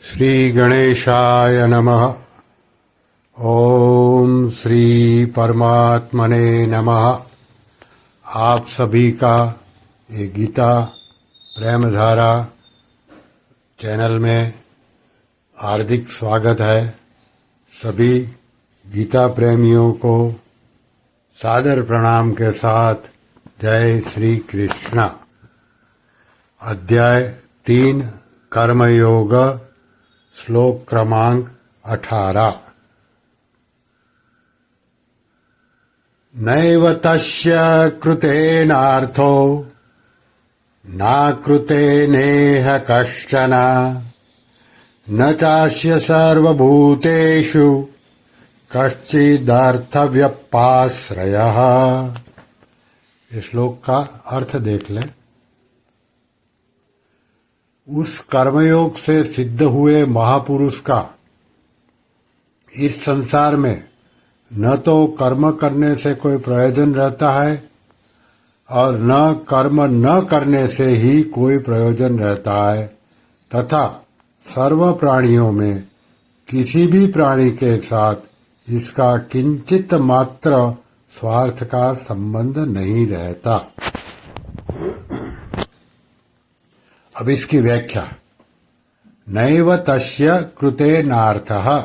श्री गणेशाय नमः। ओम श्री परमात्मने नमः। आप सभी का ये गीता प्रेमधारा चैनल में हार्दिक स्वागत है। सभी गीता प्रेमियों को सादर प्रणाम के साथ जय श्री कृष्ण। अध्याय 3 कर्मयोग, श्लोक क्रमांक 18। नैव तस्य कृतेनार्थो नाकृतेनेह कश्चन न चास्य सर्वभूतेषु कश्चिदर्थव्यपाश्रयः। इस श्लोक का अर्थ देख लें। उस कर्मयोग से सिद्ध हुए महापुरुष का इस संसार में न तो कर्म करने से कोई प्रयोजन रहता है और न कर्म न करने से ही कोई प्रयोजन रहता है, तथा सर्व प्राणियों में किसी भी प्राणी के साथ इसका किंचित मात्र स्वार्थ का संबंध नहीं रहता। अब इसकी व्याख्या। नैव तस्य कृतेनार्थः,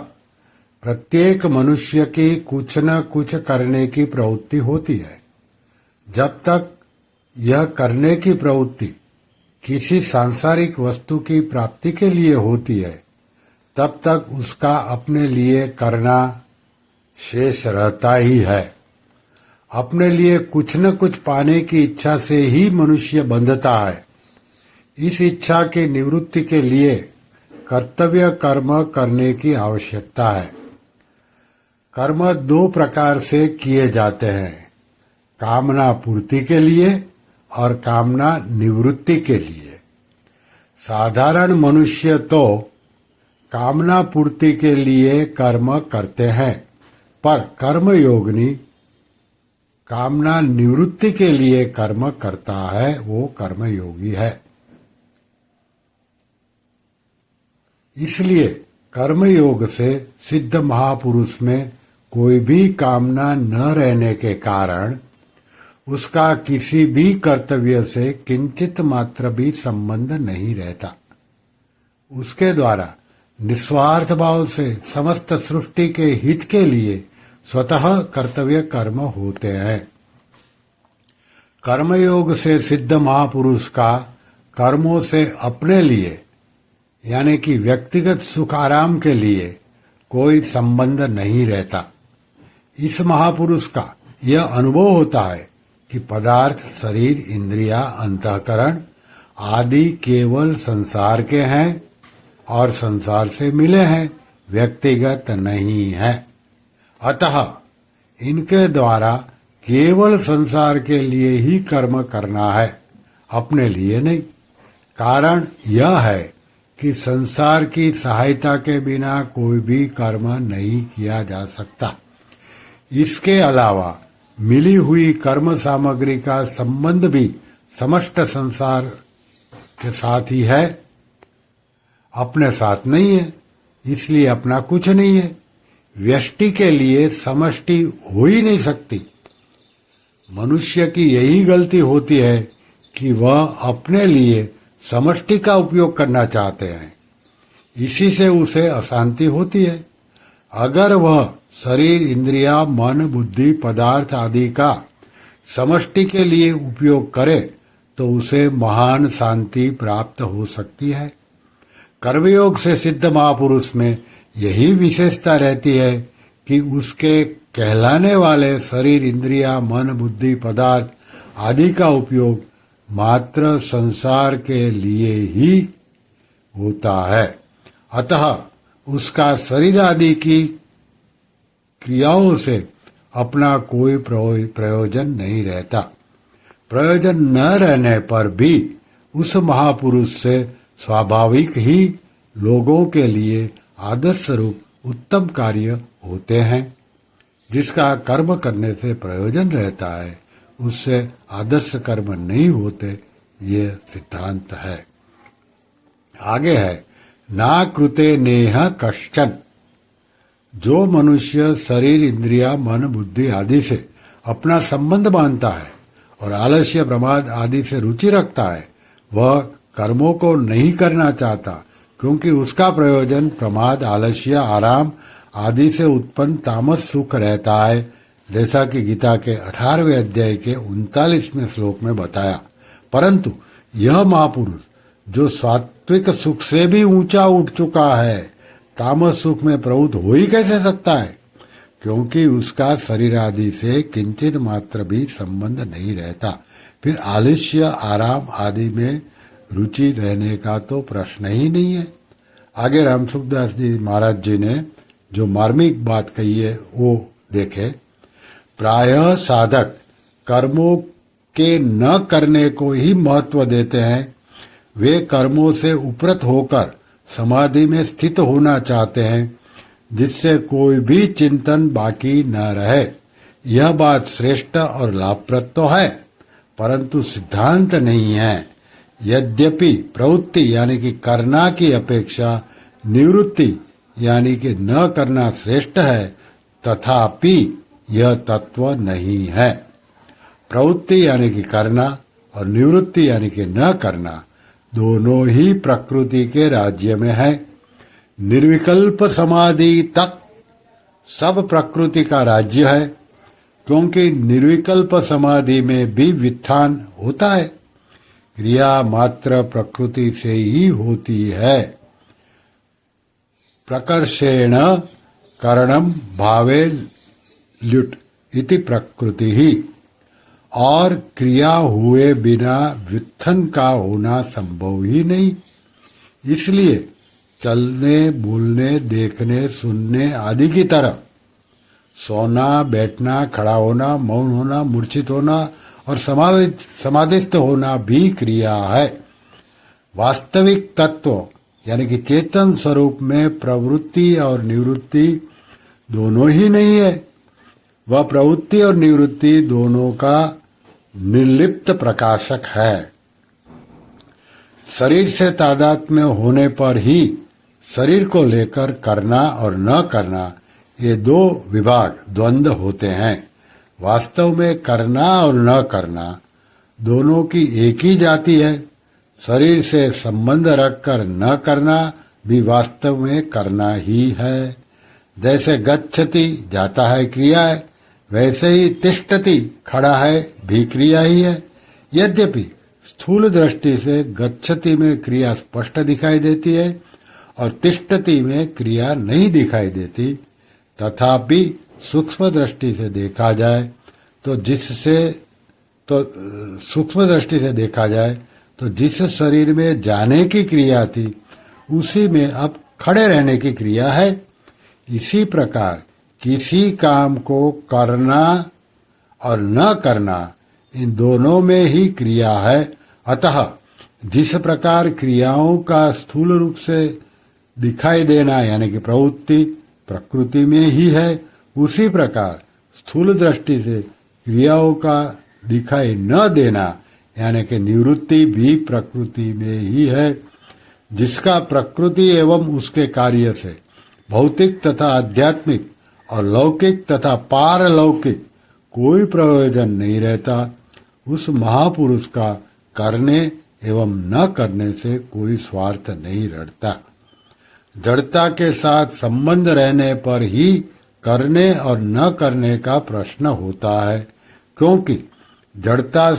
प्रत्येक मनुष्य की कुछ न कुछ करने की प्रवृत्ति होती है। जब तक यह करने की प्रवृत्ति किसी सांसारिक वस्तु की प्राप्ति के लिए होती है, तब तक उसका अपने लिए करना शेष रहता ही है। अपने लिए कुछ न कुछ पाने की इच्छा से ही मनुष्य बंधता है। इस इच्छा की निवृत्ति के लिए कर्तव्य कर्म करने की आवश्यकता है। कर्म 2 प्रकार से किए जाते हैं, कामना पूर्ति के लिए और कामना निवृत्ति के लिए। साधारण मनुष्य तो कामना पूर्ति के लिए कर्म करते हैं, पर कर्मयोगिनी कामना निवृत्ति के लिए कर्म करता है, वो कर्मयोगी है। इसलिए कर्मयोग से सिद्ध महापुरुष में कोई भी कामना न रहने के कारण उसका किसी भी कर्तव्य से किंचित मात्र भी संबंध नहीं रहता। उसके द्वारा निस्वार्थ भाव से समस्त सृष्टि के हित के लिए स्वतः कर्तव्य कर्म होते हैं। कर्मयोग से सिद्ध महापुरुष का कर्मों से अपने लिए यानी कि व्यक्तिगत सुख आराम के लिए कोई संबंध नहीं रहता। इस महापुरुष का यह अनुभव होता है कि पदार्थ, शरीर, इंद्रिया, अंतःकरण आदि केवल संसार के हैं और संसार से मिले हैं, व्यक्तिगत नहीं है। अतः इनके द्वारा केवल संसार के लिए ही कर्म करना है, अपने लिए नहीं। कारण यह है कि संसार की सहायता के बिना कोई भी कर्म नहीं किया जा सकता। इसके अलावा मिली हुई कर्म सामग्री का संबंध भी समस्त संसार के साथ ही है, अपने साथ नहीं है। इसलिए अपना कुछ नहीं है। व्यष्टि के लिए समष्टि हो ही नहीं सकती। मनुष्य की यही गलती होती है कि वह अपने लिए समष्टि का उपयोग करना चाहते हैं। इसी से उसे अशांति होती है। अगर वह शरीर, इंद्रिया, मन, बुद्धि, पदार्थ आदि का समष्टि के लिए उपयोग करे तो उसे महान शांति प्राप्त हो सकती है। कर्मयोग से सिद्ध महापुरुष में यही विशेषता रहती है कि उसके कहलाने वाले शरीर, इंद्रिया, मन, बुद्धि, पदार्थ आदि का उपयोग मात्र संसार के लिए ही होता है। अतः उसका शरीर आदि की क्रियाओं से अपना कोई प्रयोजन नहीं रहता। प्रयोजन न रहने पर भी उस महापुरुष से स्वाभाविक ही लोगों के लिए आदर्श रूप उत्तम कार्य होते हैं। जिसका कर्म करने से प्रयोजन रहता है, उससे आदर्श कर्म नहीं होते, ये सिद्धांत है। आगे है ना कृते नेह कश्चन। जो मनुष्य शरीर, इंद्रिया, मन, बुद्धि आदि से अपना संबंध मानता है और आलस्य, प्रमाद आदि से रुचि रखता है, वह कर्मों को नहीं करना चाहता, क्योंकि उसका प्रयोजन प्रमाद, आलस्य, आराम आदि से उत्पन्न तामस सुख रहता है, जैसा कि गीता के 18वें अध्याय के 39वें श्लोक में बताया। परंतु यह महापुरुष जो सात्विक सुख से भी ऊंचा उठ चुका है, तामस सुख में प्रवृत्त हो ही कैसे सकता है? क्योंकि उसका शरीर आदि से किंचित मात्र भी संबंध नहीं रहता। फिर आलस्य, आराम आदि में रुचि रहने का तो प्रश्न ही नहीं है। आगे रामसुखदास जी महाराज जी ने जो मार्मिक बात कही है वो देखे। प्रायः साधक कर्मों के न करने को ही महत्व देते हैं। वे कर्मों से उपरत होकर समाधि में स्थित होना चाहते हैं, जिससे कोई भी चिंतन बाकी न रहे। यह बात श्रेष्ठ और लाभप्रद तो है, परंतु सिद्धांत नहीं है। यद्यपि प्रवृत्ति यानी कि करना की अपेक्षा निवृत्ति यानी कि न करना श्रेष्ठ है, तथापि यह तत्व नहीं है। प्रवृत्ति यानी कि करना और निवृत्ति यानी कि न करना दोनों ही प्रकृति के राज्य में है। निर्विकल्प समाधि तक सब प्रकृति का राज्य है, क्योंकि निर्विकल्प समाधि में भी व्युत्थान होता है। क्रिया मात्र प्रकृति से ही होती है। प्रकर्षेण करणम भावे ल्युट इति प्रकृति ही। और क्रिया हुए बिना व्युत्थान का होना संभव ही नहीं। इसलिए चलने, बोलने, देखने, सुनने आदि की तरह सोना, बैठना, खड़ा होना, मौन होना, मूर्छित होना और समाधिस्थ होना भी क्रिया है। वास्तविक तत्व यानी कि चेतन स्वरूप में प्रवृत्ति और निवृत्ति दोनों ही नहीं है। वह प्रवृत्ति और निवृत्ति दोनों का निर्लिप्त प्रकाशक है। शरीर से तादात्म्य होने पर ही शरीर को लेकर करना और न करना ये दो विभाग द्वंद्व होते हैं। वास्तव में करना और न करना दोनों की एक ही जाति है। शरीर से संबंध रखकर न करना भी वास्तव में करना ही है। जैसे गच्छति जाता है क्रिया है, वैसे ही तिष्ठति खड़ा है भी क्रिया ही है। यद्यपि स्थूल दृष्टि से गच्छति में क्रिया स्पष्ट दिखाई देती है और तिष्ठति में क्रिया नहीं दिखाई देती, तथापि सूक्ष्म दृष्टि से देखा जाए तो जिस शरीर में जाने की क्रिया थी उसी में अब खड़े रहने की क्रिया है। इसी प्रकार किसी काम को करना और न करना इन दोनों में ही क्रिया है। अतः जिस प्रकार क्रियाओं का स्थूल रूप से दिखाई देना यानी कि प्रवृत्ति प्रकृति में ही है, उसी प्रकार स्थूल दृष्टि से क्रियाओं का दिखाई न देना यानी कि निवृत्ति भी प्रकृति में ही है। जिसका प्रकृति एवं उसके कार्य से भौतिक तथा आध्यात्मिक और लौकिक तथा पारलौकिक कोई प्रयोजन नहीं रहता, उस महापुरुष का करने एवं न करने से कोई स्वार्थ नहीं रटता। जड़ता के साथ संबंध रहने पर ही करने और न करने का प्रश्न होता है, क्योंकि जड़ता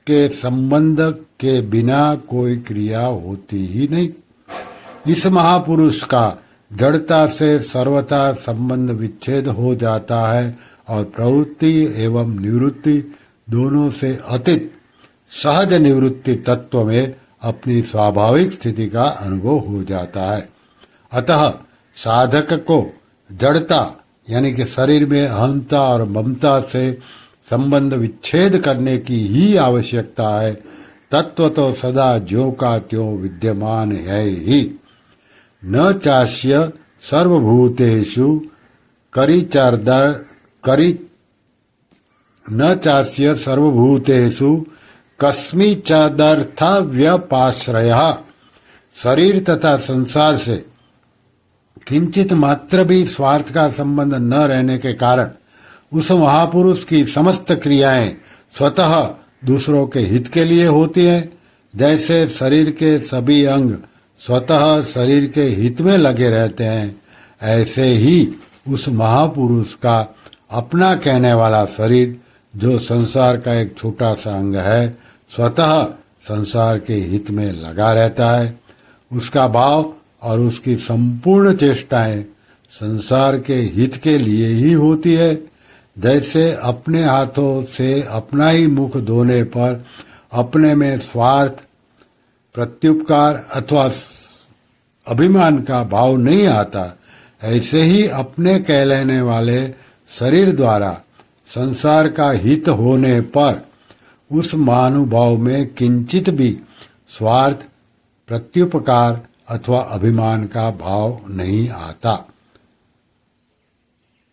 के संबंध के बिना कोई क्रिया होती ही नहीं। इस महापुरुष का जड़ता से सर्वथा संबंध विच्छेद हो जाता है और प्रवृत्ति एवं निवृत्ति दोनों से अतीत सहज निवृत्ति तत्व में अपनी स्वाभाविक स्थिति का अनुभव हो जाता है। अतः साधक को जड़ता यानी कि शरीर में अहंता और ममता से संबंध विच्छेद करने की ही आवश्यकता है। तत्व तो सदा ज्यों का त्यों विद्यमान है ही। न चास्य सर्वभूतेषु न चास्य सर्वभूतेषु कस्मिंचिदर्थ व्यपाश्रयः शरीर तथा संसार से किंचित मात्र भी स्वार्थ का संबंध न रहने के कारण उस महापुरुष की समस्त क्रियाएं स्वतः दूसरों के हित के लिए होती हैं। जैसे शरीर के सभी अंग स्वतः शरीर के हित में लगे रहते हैं, ऐसे ही उस महापुरुष का अपना कहने वाला शरीर, जो संसार का एक छोटा सा अंग है, स्वतः संसार के हित में लगा रहता है। उसका भाव और उसकी संपूर्ण चेष्टाएं संसार के हित के लिए ही होती है। जैसे अपने हाथों से अपना ही मुख धोने पर अपने में स्वार्थ, प्रत्युपकार अथवा अभिमान का भाव नहीं आता, ऐसे ही अपने कहलाने वाले शरीर द्वारा संसार का हित होने पर उस महानुभाव में किंचित भी स्वार्थ, प्रत्युपकार अथवा अभिमान का भाव नहीं आता।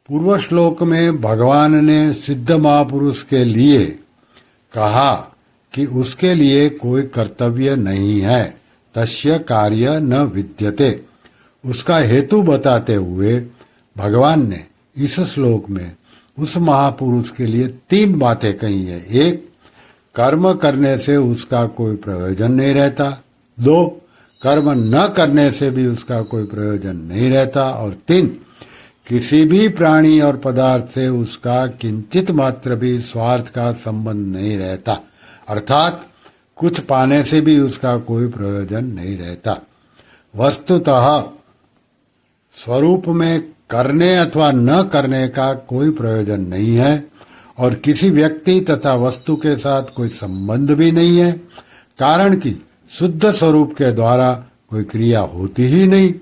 पूर्व श्लोक में भगवान ने सिद्ध महापुरुष के लिए कहा कि उसके लिए कोई कर्तव्य नहीं है, तस्य कार्य न विद्यते। उसका हेतु बताते हुए भगवान ने इस श्लोक में उस महापुरुष के लिए 3 बातें कही है। 1, कर्म करने से उसका कोई प्रयोजन नहीं रहता। 2, कर्म न करने से भी उसका कोई प्रयोजन नहीं रहता। और 3, किसी भी प्राणी और पदार्थ से उसका किंचित मात्र भी स्वार्थ का संबंध नहीं रहता, अर्थात कुछ पाने से भी उसका कोई प्रयोजन नहीं रहता। वस्तुतः स्वरूप में करने अथवा न करने का कोई प्रयोजन नहीं है और किसी व्यक्ति तथा वस्तु के साथ कोई संबंध भी नहीं है, कारण कि शुद्ध स्वरूप के द्वारा कोई क्रिया होती ही नहीं।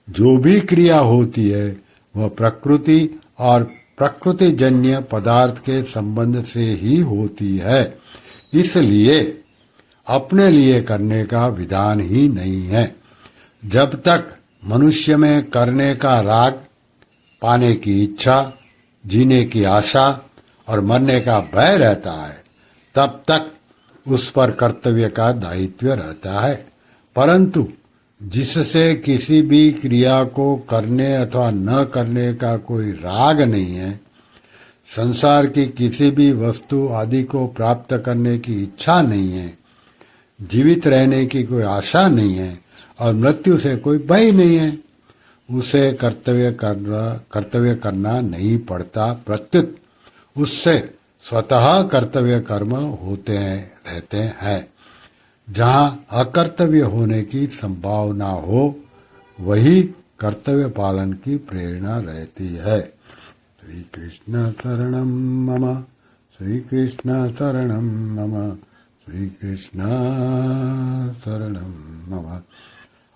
जो भी क्रिया होती है वह प्रकृति और प्रकृतिजन्य पदार्थ के संबंध से ही होती है, इसलिए अपने लिए करने का विधान ही नहीं है। जब तक मनुष्य में करने का राग, पाने की इच्छा, जीने की आशा और मरने का भय रहता है, तब तक उस पर कर्तव्य का दायित्व रहता है। परंतु जिससे किसी भी क्रिया को करने अथवा न करने का कोई राग नहीं है, संसार की किसी भी वस्तु आदि को प्राप्त करने की इच्छा नहीं है, जीवित रहने की कोई आशा नहीं है और मृत्यु से कोई भय नहीं है, उसे कर्तव्य करना नहीं पड़ता। प्रत्युत उससे स्वतः कर्तव्य कर्म होते रहते हैं। जहाँ अकर्तव्य होने की संभावना हो, वही कर्तव्य पालन की प्रेरणा रहती है। श्री कृष्ण शरणम मम, श्री कृष्ण शरणम मम, श्री कृष्ण शरणम मम।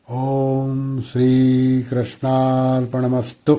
ओम श्री कृष्णार्पणमस्तु।